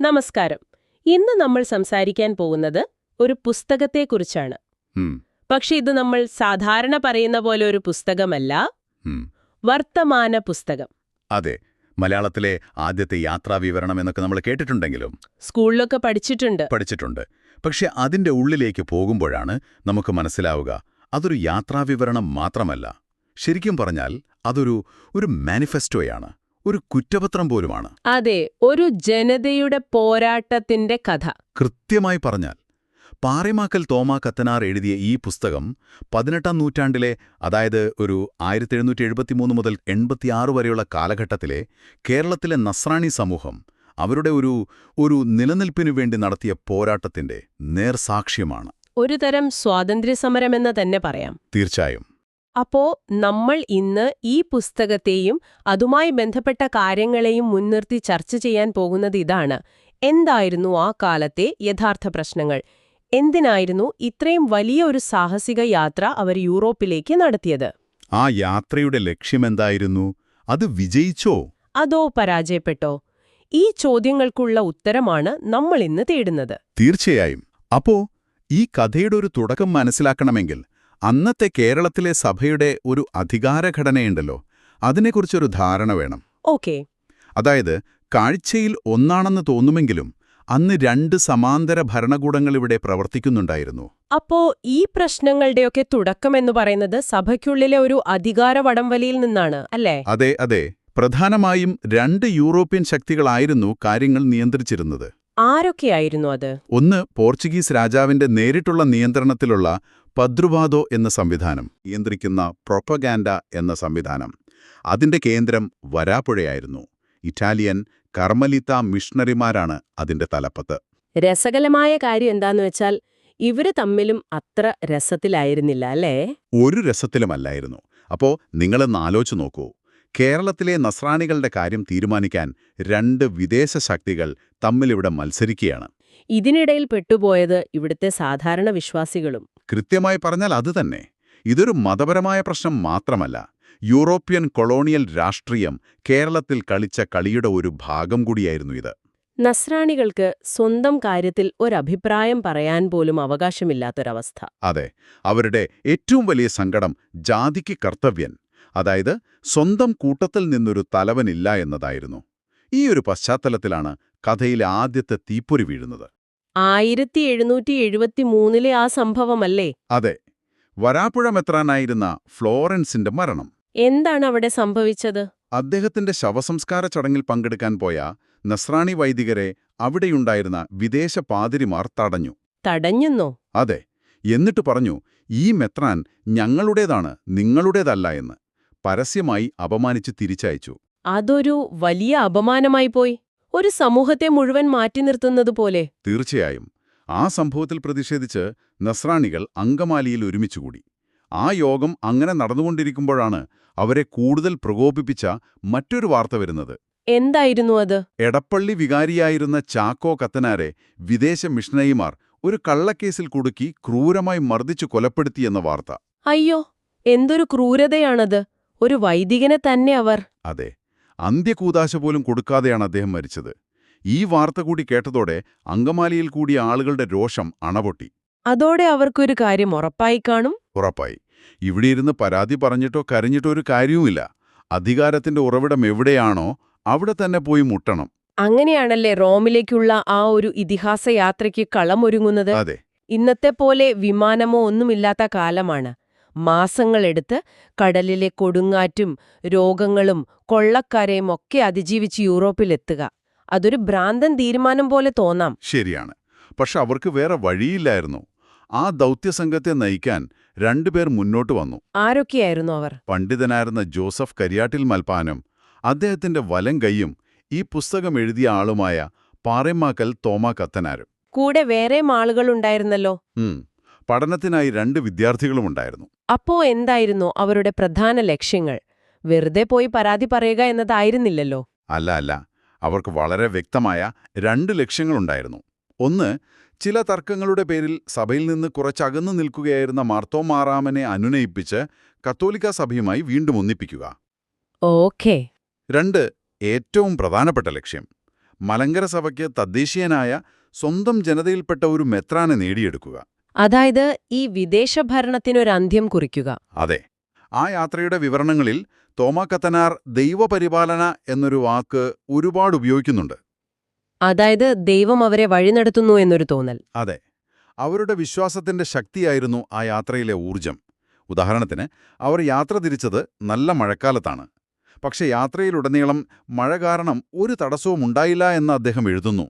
നമസ്കാരം. ഇന്ന് നമ്മൾ സംസാരിക്കാൻ പോകുന്നത് ഒരു പുസ്തകത്തെക്കുറിച്ചാണ്. ഉം, പക്ഷെ ഇത് നമ്മൾ സാധാരണ പറയുന്ന പോലെ ഒരു പുസ്തകമല്ല, ഉം. വർത്തമാന പുസ്തകം. അതെ, മലയാളത്തിലെ ആദ്യത്തെ യാത്രാവിവരണം എന്നൊക്കെ നമ്മൾ കേട്ടിട്ടുണ്ടെങ്കിലും സ്കൂളിലൊക്കെ പഠിച്ചിട്ടുണ്ട്. പഠിച്ചിട്ടുണ്ട്. പക്ഷെ അതിന്റെ ഉള്ളിലേക്ക് പോകുമ്പോഴാണ് നമുക്ക് മനസ്സിലാവുക അതൊരു യാത്രാവിവരണം മാത്രമല്ല. ശരിക്കും പറഞ്ഞാൽ അതൊരു മാനിഫെസ്റ്റോയാണ്, ഒരു കുറ്റപത്രം പോലുമാണ്. അതെ, ഒരു ജനതയുടെ പോരാട്ടത്തിന്റെ കഥ. കൃത്യമായി പറഞ്ഞാൽ പാറേമാക്കൽ തോമാ കത്തനാർ എഴുതിയ ഈ പുസ്തകം 18ാം നൂറ്റാണ്ടിലെ, അതായത് ഒരു 1773 മുതൽ 86 വരെയുള്ള കാലഘട്ടത്തിലെ കേരളത്തിലെ നസ്രാണി സമൂഹം അവരുടെ ഒരു നിലനിൽപ്പിനു വേണ്ടി നടത്തിയ പോരാട്ടത്തിന്റെ നേർസാക്ഷ്യമാണ്. ഒരു തരം സ്വാതന്ത്ര്യസമരമെന്ന് തന്നെ പറയാം. തീർച്ചയായും. അപ്പോ നമ്മൾ ഇന്ന് ഈ പുസ്തകത്തെയും അതുമായി ബന്ധപ്പെട്ട കാര്യങ്ങളെയും മുൻനിർത്തി ചർച്ച ചെയ്യാൻ പോകുന്നത് ഇതാണ്. എന്തായിരുന്നു ആ കാലത്തെ യഥാർത്ഥ പ്രശ്നങ്ങൾ? എന്തിനായിരുന്നു ഇത്രയും വലിയ ഒരു സാഹസിക യാത്ര അവർ യൂറോപ്പിലേക്ക് നടത്തിയത്? ആ യാത്രയുടെ ലക്ഷ്യമെന്തായിരുന്നു? അത് വിജയിച്ചോ? അതോ പരാജയപ്പെട്ടോ? ഈ ചോദ്യങ്ങൾക്കുള്ള ഉത്തരമാണ് നമ്മൾ ഇന്ന് തേടുന്നത്. തീർച്ചയായും. അപ്പോ ഈ കഥയുടെ ഒരു തുടക്കം മനസ്സിലാക്കണമെങ്കിൽ അന്നത്തെ കേരളത്തിലെ സഭയുടെ ഒരു അധികാരഘടനയുണ്ടല്ലോ, അതിനെക്കുറിച്ചൊരു ധാരണ വേണം. ഓക്കേ. അതായത് കാഴ്ചയിൽ ഒന്നാണെന്ന് തോന്നുമെങ്കിലും അന്ന് 2 സമാന്തര ഭരണകൂടങ്ങളിവിടെ പ്രവർത്തിക്കുന്നുണ്ടായിരുന്നു. അപ്പോ ഈ പ്രശ്നങ്ങളുടെയൊക്കെ തുടക്കമെന്ന് പറയുന്നത് സഭയ്ക്കുള്ളിലെ ഒരു അധികാര വടംവലിയിൽ നിന്നാണ്, അല്ലേ? അതെ അതെ, പ്രധാനമായും 2 യൂറോപ്യൻ ശക്തികളായിരുന്നു കാര്യങ്ങൾ നിയന്ത്രിച്ചിരുന്നത്. ആരൊക്കെയായിരുന്നു അത്? ഒന്ന്, പോർച്ചുഗീസ് രാജാവിന്റെ നേരിട്ടുള്ള നിയന്ത്രണത്തിലുള്ള പദ്രുവാദോ എന്ന സംവിധാനം, നിയന്ത്രിക്കുന്ന പ്രൊപ്പഗാൻഡ എന്ന സംവിധാനം. അതിന്റെ കേന്ദ്രം വരാപ്പുഴയായിരുന്നു. ഇറ്റാലിയൻ കർമ്മലിത്ത മിഷണറിമാരാണ് അതിന്റെ തലപ്പത്ത്. രസകരമായ കാര്യം എന്താന്ന് വെച്ചാൽ ഇവര് തമ്മിലും അത്ര രസത്തിലായിരുന്നില്ല, അല്ലേ? ഒരു രസത്തിലുമല്ലായിരുന്നു. അപ്പോ നിങ്ങളൊന്ന് ആലോചിച്ചു നോക്കൂ. കേരളത്തിലെ നസ്രാണികളുടെ കാര്യം തീരുമാനിക്കാൻ 2 വിദേശ ശക്തികൾ തമ്മിലിവിടെ മത്സരിക്കുകയാണ്. ഇതിനിടയിൽ പെട്ടുപോയത് ഇവിടുത്തെ സാധാരണ വിശ്വാസികളും. കൃത്യമായി പറഞ്ഞാൽ അതുതന്നെ. ഇതൊരു മതപരമായ പ്രശ്നം മാത്രമല്ല, യൂറോപ്യൻ കൊളോണിയൽ രാഷ്ട്രീയം കേരളത്തിൽ കളിച്ച കളിയുടെ ഒരു ഭാഗം കൂടിയായിരുന്നു ഇത്. നസ്രാണികൾക്ക് സ്വന്തം കാര്യത്തിൽ ഒരഭിപ്രായം പറയാൻ പോലും അവകാശമില്ലാത്തൊരവസ്ഥ. അതെ, അവരുടെ ഏറ്റവും വലിയ സങ്കടം ജാതിക്ക് കർത്തവ്യൻ, അതായത് സ്വന്തം കൂട്ടത്തിൽ നിന്നൊരു തലവനില്ല എന്നതായിരുന്നു. ഈ ഒരു പശ്ചാത്തലത്തിലാണ് കഥയിലെ ആദ്യത്തെ തീപ്പൊരി വീഴുന്നത്. 1773 ആ സംഭവമല്ലേ? അതെ, വരാപ്പുഴ മെത്രാനായിരുന്ന ഫ്ലോറൻസിന്റെ മരണം. എന്താണ് അവിടെ സംഭവിച്ചത്? അദ്ദേഹത്തിന്റെ ശവസംസ്കാര ചടങ്ങിൽ പങ്കെടുക്കാൻ പോയ നസ്രാണി വൈദികരെ അവിടെയുണ്ടായിരുന്ന വിദേശ പാതിരിമാർ തടഞ്ഞു. തടഞ്ഞെന്നോ? അതെ, എന്നിട്ട് പറഞ്ഞു, ഈ മെത്രാൻ ഞങ്ങളുടേതാണ്, നിങ്ങളുടേതല്ല എന്ന് പരസ്യമായി അപമാനിച്ച് തിരിച്ചയച്ചു. അതൊരു വലിയ അപമാനമായി പോയി. ഒരു സമൂഹത്തെ മുഴുവൻ മാറ്റി നിർത്തുന്നത് പോലെ. തീർച്ചയായും. ആ സംഭവത്തിൽ പ്രതിഷേധിച്ച് നസ്രാണികൾ അങ്കമാലിയിൽ ഒരുമിച്ചുകൂടി. ആ യോഗം അങ്ങനെ നടന്നുകൊണ്ടിരിക്കുമ്പോഴാണ് അവരെ കൂടുതൽ പ്രകോപിപ്പിച്ച മറ്റൊരു വാർത്ത വരുന്നത്. എന്തായിരുന്നു അത്? എടപ്പള്ളി വികാരിയായിരുന്ന ചാക്കോ കത്തനാരെ വിദേശ മിഷണറിമാർ ഒരു കള്ളക്കേസിൽ കുടുക്കി ക്രൂരമായി മർദ്ദിച്ചു കൊലപ്പെടുത്തിയെന്ന വാർത്ത. അയ്യോ, എന്തൊരു ക്രൂരതയാണത്! ഒരു വൈദികനെ തന്നെ അവർ. അതെ, അന്ത്യകൂദാശ പോലും കൊടുക്കാതെയാണ് അദ്ദേഹം മരിച്ചത്. ഈ വാർത്ത കൂടി കേട്ടതോടെ അങ്കമാലിയിൽ കൂടിയ ആളുകളുടെ രോഷം അണപൊട്ടി. അതോടെ അവർക്കൊരു കാര്യം ഉറപ്പായി കാണും. ഉറപ്പായി. ഇവിടെയിരുന്ന് പരാതി പറഞ്ഞിട്ടോ കരഞ്ഞിട്ടോ ഒരു കാര്യവുമില്ല. അധികാരത്തിന്റെ ഉറവിടം എവിടെയാണോ അവിടെ തന്നെ പോയി മുട്ടണം. അങ്ങനെയാണല്ലേ റോമിലേക്കുള്ള ആ ഒരു ഇതിഹാസ യാത്രയ്ക്ക് കളമൊരുങ്ങുന്നത്. അതെ, ഇന്നത്തെ പോലെ വിമാനമോ ഒന്നുമില്ലാത്ത കാലമാണ്. മാസങ്ങളെടുത്ത് കടലിലെ കൊടുങ്കാറ്റും രോഗങ്ങളും കൊള്ളക്കാരെയും ഒക്കെ അതിജീവിച്ച് യൂറോപ്പിലെത്തുക. അതൊരു ഭ്രാന്തൻ തീരുമാനം പോലെ തോന്നാം. ശരിയാണ്. പക്ഷെ അവർക്ക് വേറെ വഴിയില്ലായിരുന്നു. ആ ദൗത്യസംഘത്തെ നയിക്കാൻ 2 പേർ മുന്നോട്ട് വന്നു. ആരൊക്കെയായിരുന്നു അവർ? പണ്ഡിതനായിരുന്ന ജോസഫ് കരിയാട്ടിൽ മൽപ്പാനും അദ്ദേഹത്തിന്റെ വലം കൈയും ഈ പുസ്തകം എഴുതിയ ആളുമായ പാറേമാക്കൽ തോമാ കത്തനാരും. കൂടെ വേറെയും ആളുകളുണ്ടായിരുന്നല്ലോ. പഠനത്തിനായി 2 വിദ്യാർത്ഥികളുമുണ്ടായിരുന്നു. അപ്പോ എന്തായിരുന്നു അവരുടെ പ്രധാന ലക്ഷ്യങ്ങൾ? വെറുതെ പോയി പരാതി പറയുക എന്നതായിരുന്നില്ലല്ലോ. അല്ല, അവർക്ക് വളരെ വ്യക്തമായ 2 ലക്ഷ്യങ്ങളുണ്ടായിരുന്നു. ഒന്ന്, ചില തർക്കങ്ങളുടെ പേരിൽ സഭയിൽ നിന്ന് കുറച്ചകന്നു നിൽക്കുകയായിരുന്ന മാർത്തോമാറാമനെ അനുനയിപ്പിച്ച് കത്തോലിക്കാ സഭയുമായി വീണ്ടും ഒന്നിപ്പിക്കുക. ഓക്കേ. 2, ഏറ്റവും പ്രധാനപ്പെട്ട ലക്ഷ്യം, മലങ്കര സഭയ്ക്ക് തദ്ദേശീയനായ സ്വന്തം ജനതയിൽപ്പെട്ട ഒരു മെത്രാനെ നേടിയെടുക്കുക. അതായത് ഈ വിദേശ ഭരണത്തിനൊരന്ത്യം കുറിക്കുക. അതെ. ആ യാത്രയുടെ വിവരണങ്ങളിൽ തോമാ കത്തനാർ ദൈവപരിപാലന എന്നൊരു വാക്ക് ഒരുപാട് ഉപയോഗിക്കുന്നുണ്ട്. അതായത് ദൈവം അവരെ വഴി നടത്തുന്നു എന്നൊരു തോന്നൽ. അതെ. അവരുടെ വിശ്വാസത്തിന്റെ ശക്തിയായിരുന്നു ആ യാത്രയിലെ ഊർജം. ഉദാഹരണത്തിന്, അവർ യാത്ര തിരിച്ചത് നല്ല മഴക്കാലത്താണ്. പക്ഷെ യാത്രയിലുടനീളം മഴ കാരണം ഒരു തടസ്സവും ഉണ്ടായില്ല എന്ന് അദ്ദേഹം എഴുതുന്നു.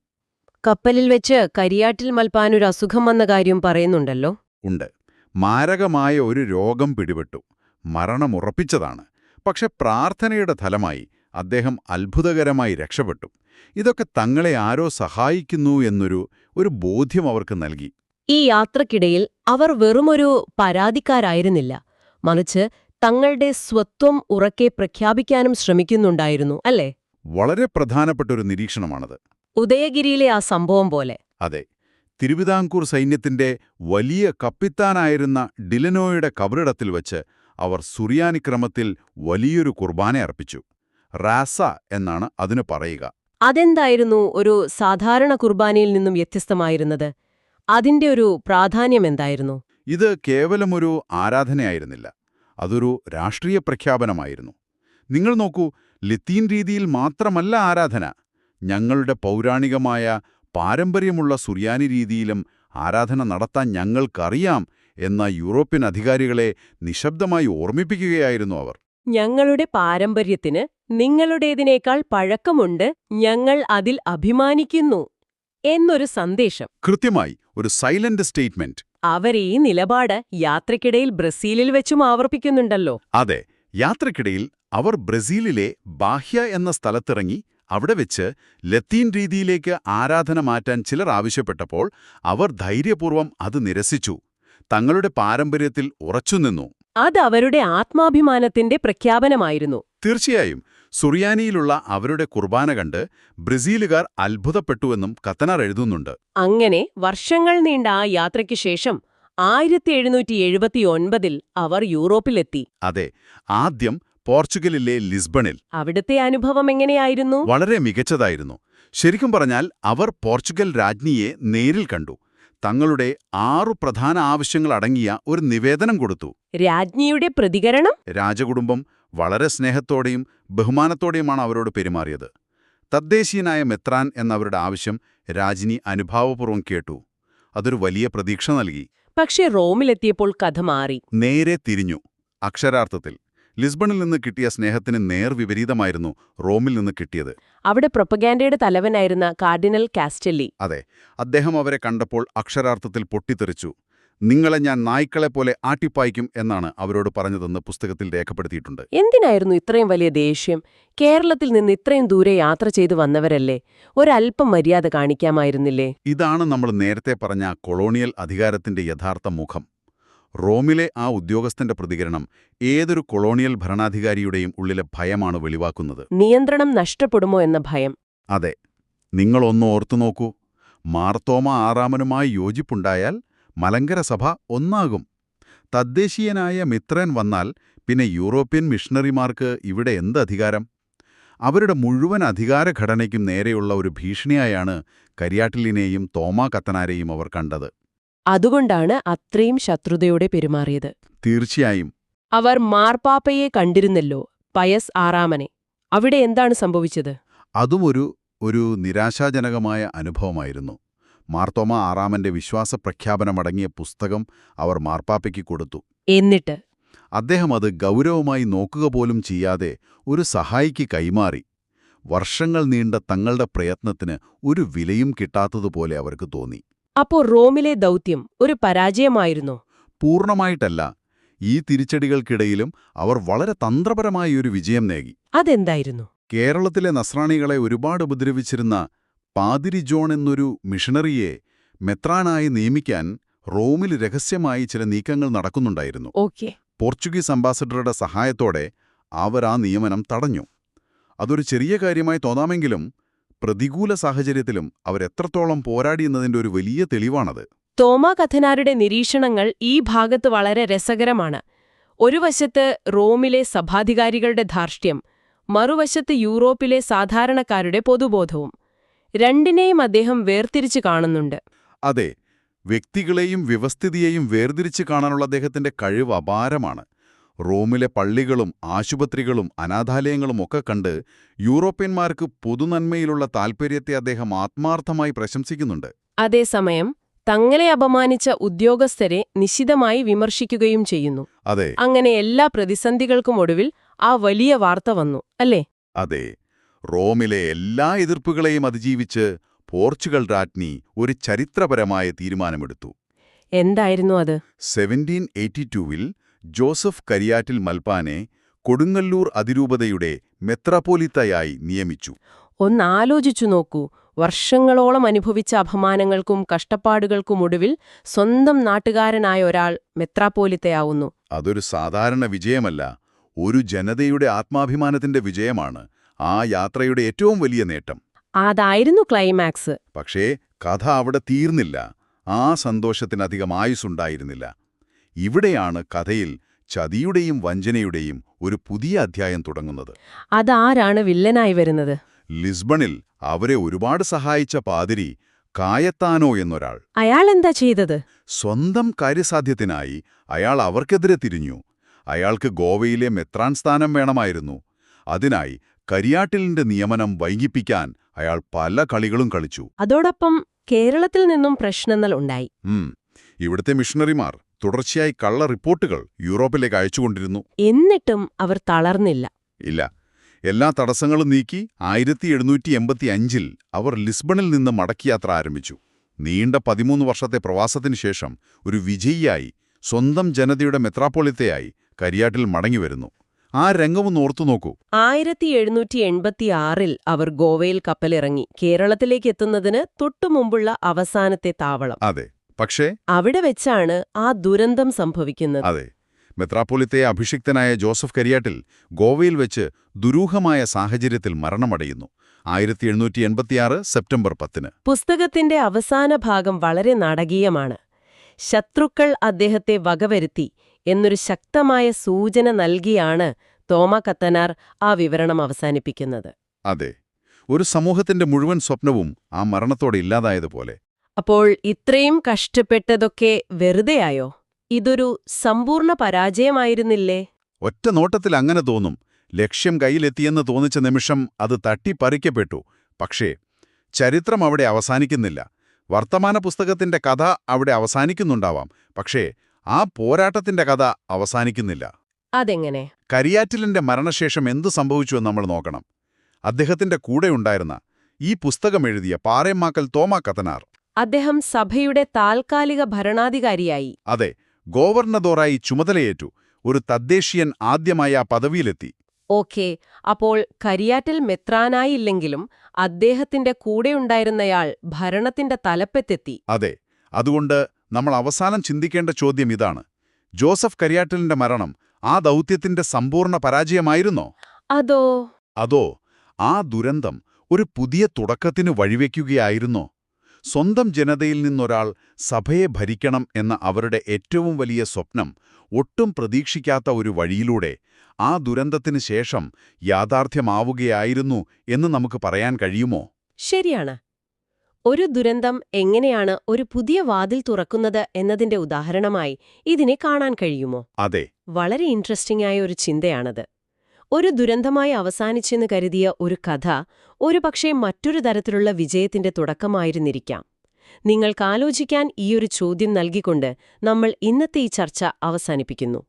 കപ്പലിൽ വെച്ച് കരിയാട്ടിൽ മൽപ്പാനൊരു അസുഖം വന്ന കാര്യം പറയുന്നുണ്ടല്ലോ. ഉണ്ട്. മാരകമായ ഒരു രോഗം പിടിപെട്ടു. മരണമുറപ്പിച്ചതാണ്. പക്ഷെ പ്രാർത്ഥനയുടെ ഫലമായി അദ്ദേഹം അത്ഭുതകരമായി രക്ഷപ്പെട്ടു. ഇതൊക്കെ തങ്ങളെ ആരോ സഹായിക്കുന്നു എന്നൊരു ബോധ്യം അവർക്ക് നൽകി. ഈ യാത്രക്കിടയിൽ അവർ വെറുമൊരു പരാതിക്കാരായിരുന്നില്ല, മറിച്ച് തങ്ങളുടെ സ്വത്വം ഉറക്കെ പ്രഖ്യാപിക്കാനും ശ്രമിക്കുന്നുണ്ടായിരുന്നു, അല്ലേ? വളരെ പ്രധാനപ്പെട്ടൊരു നിരീക്ഷണമാണത്. ഉദയഗിരിയിലെ ആ സംഭവം പോലെ. അതെ. തിരുവിതാംകൂർ സൈന്യത്തിന്റെ വലിയ കപ്പിത്താനായിരുന്ന ഡിലനോയുടെ കബറിടത്തിൽ വച്ച് അവർ സുറിയാനി ക്രമത്തിൽ വലിയൊരു കുർബാന അർപ്പിച്ചു. റാസ എന്നാണ് അതിന് പറയുക. അതെന്തായിരുന്നു ഒരു സാധാരണ കുർബാനയിൽ നിന്നും വ്യത്യസ്തമായിരുന്നത്? അതിന്റെ ഒരു പ്രാധാന്യം എന്തായിരുന്നു? ഇത് കേവലമൊരു ആരാധനയായിരുന്നില്ല. അതൊരു രാഷ്ട്രീയ പ്രഖ്യാപനമായിരുന്നു. നിങ്ങൾ നോക്കൂ, ലത്തീൻ രീതിയിൽ മാത്രമല്ല ആരാധന. ഞങ്ങളുടെ പൗരാണികമായ പാരമ്പര്യമുള്ള സുറിയാനി രീതിയിലും ആരാധന നടത്താൻ ഞങ്ങൾക്കറിയാം എന്ന യൂറോപ്യൻ അധികാരികളെ നിശബ്ദമായി ഓർമ്മിപ്പിക്കുകയായിരുന്നു അവർ. ഞങ്ങളുടെ പാരമ്പര്യത്തിന് നിങ്ങളുടേതിനേക്കാൾ പഴക്കമുണ്ട്, ഞങ്ങൾ അതിൽ അഭിമാനിക്കുന്നു എന്നൊരു സന്ദേശം. കൃത്യമായി ഒരു സൈലന്റ് സ്റ്റേറ്റ്മെന്റ്. അവരെ ഈ നിലപാട് യാത്രക്കിടയിൽ ബ്രസീലിൽ വെച്ചും ആവർത്തിക്കുന്നുണ്ടല്ലോ. അതെ. യാത്രക്കിടയിൽ അവർ ബ്രസീലിലെ ബാഹ്യ എന്ന സ്ഥലത്തിറങ്ങി അവിടെ വെച്ച് ലത്തീൻ രീതിയിലേക്ക് ആരാധന മാറ്റാൻ ചിലർ ആവശ്യപ്പെട്ടപ്പോൾ അവർ ധൈര്യപൂർവ്വം അത് നിരസിച്ചു. തങ്ങളുടെ പാരമ്പര്യത്തിൽ ഉറച്ചുനിന്നു. അത് അവരുടെ ആത്മാഭിമാനത്തിന്റെ പ്രഖ്യാപനമായിരുന്നു. തീർച്ചയായും. സുറിയാനിയിലുള്ള അവരുടെ കുർബാന കണ്ട് ബ്രസീലുകാർ അത്ഭുതപ്പെട്ടുവെന്നും കത്തനാർ എഴുതുന്നുണ്ട്. അങ്ങനെ വർഷങ്ങൾ നീണ്ട ആ യാത്രയ്ക്ക് ശേഷം 1779 അവർ യൂറോപ്പിലെത്തി. അതെ. ആദ്യം പോർച്ചുഗലിലെ ലിസ്ബണിൽ. അവിടുത്തെ അനുഭവം എങ്ങനെയായിരുന്നു? വളരെ മികച്ചതായിരുന്നു. ശരിക്കും പറഞ്ഞാൽ അവർ പോർച്ചുഗൽ രാജ്ഞിയെ നേരിൽ കണ്ടു. തങ്ങളുടെ 6 പ്രധാന ആവശ്യങ്ങൾ അടങ്ങിയ ഒരു നിവേദനം കൊടുത്തു. രാജ്ഞിയുടെ പ്രതികരണം? രാജകുടുംബം വളരെ സ്നേഹത്തോടെയും ബഹുമാനത്തോടെയുമാണ് അവരോട് പെരുമാറിയത്. തദ്ദേശീയനായ മെത്രാൻ എന്നവരുടെ ആവശ്യം രാജ്ഞി അനുഭാവപൂർവ്വം കേട്ടു. അതൊരു വലിയ പ്രതീക്ഷ നൽകി. പക്ഷേ റോമിലെത്തിയപ്പോൾ കഥ മാറി. നേരെ തിരിഞ്ഞു. അക്ഷരാർത്ഥത്തിൽ ലിസ്ബണിൽ നിന്ന് കിട്ടിയ സ്നേഹത്തിന് നേർവിപരീതമായിരുന്നു റോമിൽ നിന്ന് കിട്ടിയത്. അവിടെ പ്രൊപ്പഗാൻഡയുടെ തലവനായിരുന്ന കാർഡിനൽ കാസ്റ്റെല്ലി. അതെ. അദ്ദേഹം അവരെ കണ്ടപ്പോൾ അക്ഷരാർത്ഥത്തിൽ പൊട്ടിത്തെറിച്ചു. നിങ്ങളെ ഞാൻ നായ്ക്കളെപ്പോലെ ആട്ടിപ്പായിക്കും എന്നാണ് അവരോട് പറഞ്ഞതെന്ന് പുസ്തകത്തിൽ രേഖപ്പെടുത്തിയിട്ടുണ്ട്. എന്തിനായിരുന്നു ഇത്രയും വലിയ ദേഷ്യം? കേരളത്തിൽ നിന്ന് ഇത്രയും ദൂരെ യാത്ര ചെയ്തു വന്നവരല്ലേ? ഒരല്പം മര്യാദ കാണിക്കാമായിരുന്നില്ലേ? ഇതാണ് നമ്മൾ നേരത്തെ പറഞ്ഞ കൊളോണിയൽ അധികാരത്തിന്റെ യഥാർത്ഥ മുഖം. റോമിലെ ആ ഉദ്യോഗസ്ഥന്റെ പ്രതികരണം ഏതൊരു കൊളോണിയൽ ഭരണാധികാരിയുടെയും ഉള്ളിലെ ഭയമാണ് വെളിവാക്കുന്നത്. നിയന്ത്രണം നഷ്ടപ്പെടുമോ എന്ന ഭയം. അതെ. നിങ്ങളൊന്ന് ഓർത്തുനോക്കൂ. മാർത്തോമ ആറാമനുമായി യോജിപ്പുണ്ടായാൽ മലങ്കര സഭ ഒന്നാകും. തദ്ദേശീയനായ മിത്രൻ വന്നാൽ പിന്നെ യൂറോപ്യൻ മിഷണറിമാർക്ക് ഇവിടെ എന്ത് അധികാരം? അവരുടെ മുഴുവൻ അധികാരഘടനയ്ക്കും നേരെയുള്ള ഒരു ഭീഷണിയായാണ് കരിയാട്ടിലിനെയും തോമാ കത്തനാരെയും അവർ കണ്ടത്. അതുകൊണ്ടാണ് അത്രയും ശത്രുതയോടെ പെരുമാറിയത്. തീർച്ചയായും. അവർ മാർപ്പാപ്പയെ കണ്ടിരുന്നല്ലോ, പയസ് ആറാമനെ. അവിടെ എന്താണ് സംഭവിച്ചത്? അതും ഒരു നിരാശാജനകമായ അനുഭവമായിരുന്നു. മാർത്തോമ ആറാമന്റെ വിശ്വാസ പ്രഖ്യാപനമടങ്ങിയ പുസ്തകം അവർ മാർപ്പാപ്പയ്ക്ക് കൊടുത്തു. എന്നിട്ട് അദ്ദേഹം അത് ഗൗരവമായി നോക്കുക പോലും ചെയ്യാതെ ഒരു സഹായിക്ക് കൈമാറി. വർഷങ്ങൾ നീണ്ട തങ്ങളുടെ പ്രയത്നത്തിന് ഒരു വിലയും കിട്ടാത്തതുപോലെ അവർക്ക് തോന്നി. അപ്പോൾ റോമിലെ ദൗത്യം ഒരു പരാജയമായിരുന്നോ? പൂർണ്ണമായിട്ടല്ല. ഈ തിരിച്ചടികൾക്കിടയിലും അവർ വളരെ തന്ത്രപരമായ ഒരു വിജയം നേടി. അതെന്തായിരുന്നു? കേരളത്തിലെ നസ്രാണികളെ ഒരുപാട് ഉപദ്രവിച്ചിരുന്ന പാതിരി ജോൺ എന്നൊരു മിഷണറിയെ മെത്രാനായി നിയമിക്കാൻ റോമിൽ രഹസ്യമായി ചില നീക്കങ്ങൾ നടക്കുന്നുണ്ടായിരുന്നു. ഓക്കേ. പോർച്ചുഗീസ് അംബാസഡറുടെ സഹായത്തോടെ അവർ ആ നിയമനം തടഞ്ഞു. അതൊരു ചെറിയ കാര്യമായി തോന്നാമെങ്കിലും പ്രതികൂല സാഹചര്യത്തിലും അവരെത്രത്തോളം പോരാടിയെന്നതിൻ്റെ ഒരു വലിയ തെളിവാണത്. തോമാ കത്തനാരുടെ നിരീക്ഷണങ്ങൾ ഈ ഭാഗത്ത് വളരെ രസകരമാണ്. ഒരു വശത്ത് റോമിലെ സഭാധികാരികളുടെ ധാർഷ്ട്യം, മറുവശത്ത് യൂറോപ്പിലെ സാധാരണക്കാരുടെ പൊതുബോധവും. രണ്ടിനെയും അദ്ദേഹം വേർതിരിച്ച് കാണുന്നുണ്ട്. അതെ, വ്യക്തികളെയും വ്യവസ്ഥിതിയെയും വേർതിരിച്ച് കാണാനുള്ള അദ്ദേഹത്തിന്റെ കഴിവ് അപാരമാണ്. റോമിലെ പള്ളികളും ആശുപത്രികളും അനാഥാലയങ്ങളും ഒക്കെ കണ്ട് യൂറോപ്യന്മാർക്ക് പൊതുനന്മയിലുള്ള താൽപ്പര്യത്തെ അദ്ദേഹം ആത്മാർത്ഥമായി പ്രശംസിക്കുന്നുണ്ട്. അതേസമയം തങ്ങളെ അപമാനിച്ച ഉദ്യോഗസ്ഥരെ നിശിതമായി വിമർശിക്കുകയും ചെയ്യുന്നു. അതെ, അങ്ങനെ എല്ലാ പ്രതിസന്ധികൾക്കും ഒടുവിൽ ആ വലിയ വാർത്ത വന്നു, അല്ലേ? അതെ, റോമിലെ എല്ലാ എതിർപ്പുകളെയും അതിജീവിച്ച് പോർച്ചുഗൽ രാജ്ഞി ഒരു ചരിത്രപരമായ തീരുമാനമെടുത്തു. എന്തായിരുന്നു അത്? 1782-ൽ ജോസഫ് കരിയാറ്റിൽ മൽപ്പാനെ കൊടുങ്ങല്ലൂർ അതിരൂപതയുടെ മെത്രാപ്പോലിത്തയായി നിയമിച്ചു. ഒന്നാലോചിച്ചു നോക്കൂ, വർഷങ്ങളോളം അനുഭവിച്ച അപമാനങ്ങൾക്കും കഷ്ടപ്പാടുകൾക്കുമൊടുവിൽ സ്വന്തം നാട്ടുകാരനായ ഒരാൾ മെത്രാപ്പോലിത്തയാവുന്നു. അതൊരു സാധാരണ വിജയമല്ല, ഒരു ജനതയുടെ ആത്മാഭിമാനത്തിന്റെ വിജയമാണ്. ആ യാത്രയുടെ ഏറ്റവും വലിയ നേട്ടം. അതായിരുന്നു ക്ലൈമാക്സ്. പക്ഷേ കഥ അവിടെ തീർന്നില്ല. ആ സന്തോഷത്തിനധികം ആയുസ്സുണ്ടായിരുന്നില്ല. ഇവിടെയാണ് കഥയിൽ ചതിയുടെയും വഞ്ചനയുടെയും ഒരു പുതിയ അധ്യായം തുടങ്ങുന്നത്. അതാരാണ് വില്ലനായി വരുന്നത്? ലിസ്ബണിൽ അവരെ ഒരുപാട് സഹായിച്ച പാതിരി കായത്താനോ എന്നൊരാൾ. അയാളെന്താ ചെയ്തത്? സ്വന്തം കാര്യസാധ്യത്തിനായി അയാൾ അവർക്കെതിരെ തിരിഞ്ഞു. അയാൾക്ക് ഗോവയിലെ മെത്രാൻ സ്ഥാനം വേണമായിരുന്നു. അതിനായി കരിയാട്ടിലിന്റെ നിയമനം വൈകിപ്പിക്കാൻ അയാൾ പല കളികളും കളിച്ചു. അതോടൊപ്പം കേരളത്തിൽ നിന്നും പ്രശ്നങ്ങൾ ഉണ്ടായി. ഇവിടുത്തെ മിഷണറിമാർ തുടർച്ചയായി കള്ള റിപ്പോർട്ടുകൾ യൂറോപ്പിലേക്ക് അയച്ചുകൊണ്ടിരുന്നു. എന്നിട്ടും അവർ തളർന്നില്ല. ഇല്ല, എല്ലാ തടസ്സങ്ങളും നീക്കി 1785-ൽ അവർ ലിസ്ബണിൽ നിന്ന് മടക്കിയാത്ര ആരംഭിച്ചു. നീണ്ട 13 വർഷത്തെ പ്രവാസത്തിനു ശേഷം ഒരു വിജയിയായി, സ്വന്തം ജനതയുടെ മെത്രാപ്പോളിത്തയായി കരിയാട്ടിൽ മടങ്ങിവരുന്നു. ആ രംഗവും ഓർത്തുനോക്കൂ. 1786-ൽ അവർ ഗോവയിൽ കപ്പലിറങ്ങി കേരളത്തിലേക്ക് എത്തുന്നതിന് തൊട്ടുമുമ്പുള്ള അവസാനത്തെ താവളം. അതെ, പക്ഷേ അവിടെ വെച്ചാണ് ആ ദുരന്തം സംഭവിക്കുന്നത്. അതെ, മെത്രാപ്പോലിത്തയെ അഭിഷിക്തനായ ജോസഫ് കരിയാട്ടിൽ ഗോവയിൽ വെച്ച് ദുരൂഹമായ സാഹചര്യത്തിൽ മരണമടയുന്നു. 1786 സെപ്റ്റംബർ 10. പുസ്തകത്തിന്റെ അവസാന ഭാഗം വളരെ നാടകീയമാണ്. ശത്രുക്കൾ അദ്ദേഹത്തെ വകവരുത്തി എന്നൊരു ശക്തമായ സൂചന നൽകിയാണ് തോമാ കത്തനാർ ആ വിവരണം അവസാനിപ്പിക്കുന്നത്. അതെ, ഒരു സമൂഹത്തിന്റെ മുഴുവൻ സ്വപ്നവും ആ മരണത്തോടെ ഇല്ലാതായതുപോലെ. അപ്പോൾ ഇത്രയും കഷ്ടപ്പെട്ടതൊക്കെ വെറുതെയായോ? ഇതൊരു സമ്പൂർണ്ണ പരാജയമായിരുന്നില്ലേ? ഒറ്റ നോട്ടത്തിൽ അങ്ങനെ തോന്നും. ലക്ഷ്യം കയ്യിലെത്തിയെന്ന് തോന്നിച്ച നിമിഷം അത് തട്ടിപ്പറിക്കപ്പെട്ടു. പക്ഷേ ചരിത്രം അവിടെ അവസാനിക്കുന്നില്ല. വർത്തമാന പുസ്തകത്തിന്റെ കഥ അവിടെ അവസാനിക്കുന്നുണ്ടാവാം, പക്ഷേ ആ പോരാട്ടത്തിന്റെ കഥ അവസാനിക്കുന്നില്ല. അതെങ്ങനെ? കരിയാറ്റിലിന്റെ മരണശേഷം എന്തു സംഭവിച്ചുവെന്ന് നമ്മൾ നോക്കണം. അദ്ദേഹത്തിന്റെ കൂടെയുണ്ടായിരുന്ന, ഈ പുസ്തകം എഴുതിയ പാറേമാക്കൽ തോമാ കത്തനാർ, അദ്ദേഹം സഭയുടെ താൽക്കാലിക ഭരണാധികാരിയായി. അതെ, ഗവർണദോറായി ചുമതലയേറ്റു. ഒരു തദ്ദേശീയൻ ആദ്യമായി ആ പദവിയിലെത്തി. ഓക്കേ, അപ്പോൾ കരിയാറ്റിൽ മെത്രാനായില്ലെങ്കിലും അദ്ദേഹത്തിന്റെ കൂടെയുണ്ടായിരുന്നയാൾ ഭരണത്തിന്റെ തലപ്പത്തെത്തി. അതെ, അതുകൊണ്ട് നമ്മൾ അവസാനം ചിന്തിക്കേണ്ട ചോദ്യം ഇതാണ്: ജോസഫ് കരിയാട്ടിലിന്റെ മരണം ആ ദൗത്യത്തിന്റെ സമ്പൂർണ്ണ പരാജയമായിരുന്നോ? അതോ ആ ദുരന്തം ഒരു പുതിയ തുടക്കത്തിന് വഴിവെക്കുകയായിരുന്നോ? സ്വന്തം ജനതയിൽ നിന്നൊരാൾ സഭയെ ഭരിക്കണം എന്ന അവരുടെ ഏറ്റവും വലിയ സ്വപ്നം ഒട്ടും പ്രതീക്ഷിക്കാത്ത ഒരു വഴിയിലൂടെ ആ ദുരന്തത്തിന് ശേഷം യാഥാർത്ഥ്യമാവുകയായിരുന്നു എന്ന് നമുക്ക് പറയാൻ കഴിയുമോ? ശരിയാണ്. ഒരു ദുരന്തം എങ്ങനെയാണ് ഒരു പുതിയ വാതിൽ തുറക്കുന്നത് എന്നതിന്റെ ഉദാഹരണമായി ഇതിനെ കാണാൻ കഴിയുമോ? അതെ, വളരെ ഇൻട്രസ്റ്റിംഗ് ആയ ഒരു ചിന്തയാണത്. ഒരു ദുരന്തമായി അവസാനിച്ചെന്ന് കരുതിയ ഒരു കഥ ഒരുപക്ഷേ മറ്റൊരു തരത്തിലുള്ള വിജയത്തിന്റെ തുടക്കമായിരുന്നിരിക്കാം. നിങ്ങൾക്ക് ആലോചിക്കാൻ ഈയൊരു ചോദ്യം നൽകിക്കൊണ്ട് നമ്മൾ ഇന്നത്തെ ഈ ചർച്ച അവസാനിപ്പിക്കുന്നു.